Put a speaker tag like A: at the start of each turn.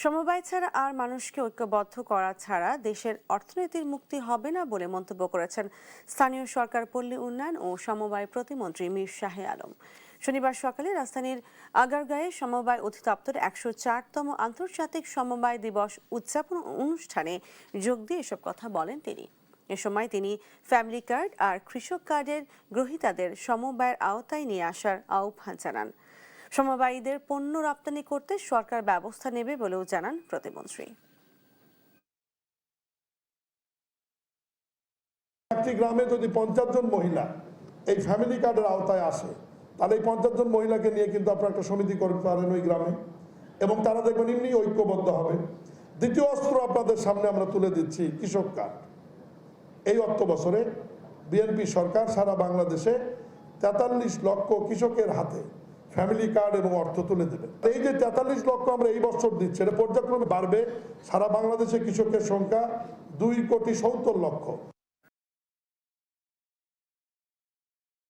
A: সমবায় ছাড়া আর মানুষকে ঐক্যবদ্ধ করা ছাড়া দেশের অর্থনীতির মুক্তি হবে না বলে মন্তব্য করেছেন স্থানীয় সরকার, পল্লী উন্নয়ন ও সমবায় প্রতিমন্ত্রী মীর শাহে আলম। শনিবার সকালে রাজধানীর আগারগাঁয়ে সমবায় অধিদপ্তর 104তম আন্তর্জাতিক সমবায় দিবস উদযাপন অনুষ্ঠানে যোগ দিয়ে এসব কথা বলেন তিনি। এ সময় তিনি ফ্যামিলি কার্ড আর কৃষক কার্ডের গ্রহীতাদের সমবায়ের আওতায় নিয়ে আসার আহ্বান জানান। সমবায়ীদের পণ্য রপ্তানি করতে সরকার ব্যবস্থা নেবে বলেও জানান প্রতিমন্ত্রী।
B: একটি গ্রামে যদি 50 জন মহিলা এই ফ্যামিলি কার্ডের আওতায় আসে, তাহলে এই 50 জন মহিলাকে নিয়ে কিন্তু আপনারা একটা সমিতি করতে পারেন ওই গ্রামে, এবং তারা দেখবেন এমনি ঐক্যবদ্ধ হবে। দ্বিতীয় অস্ত্র আপনাদের সামনে আমরা তুলে দিচ্ছি কৃষক কার্ড। এই অর্থ বছরে বিএনপি সরকার সারা বাংলাদেশে 43 লক্ষ কৃষকের হাতে ফ্যামিলি কার্ড এবং অর্থ তুলে দেবে। এই যে 43 লক্ষ আমরা এই বছর দিচ্ছি, এটা পর্যায়ক্রমে বাড়বে। সারা বাংলাদেশে কৃষকের সংখ্যা 2,70,00,000।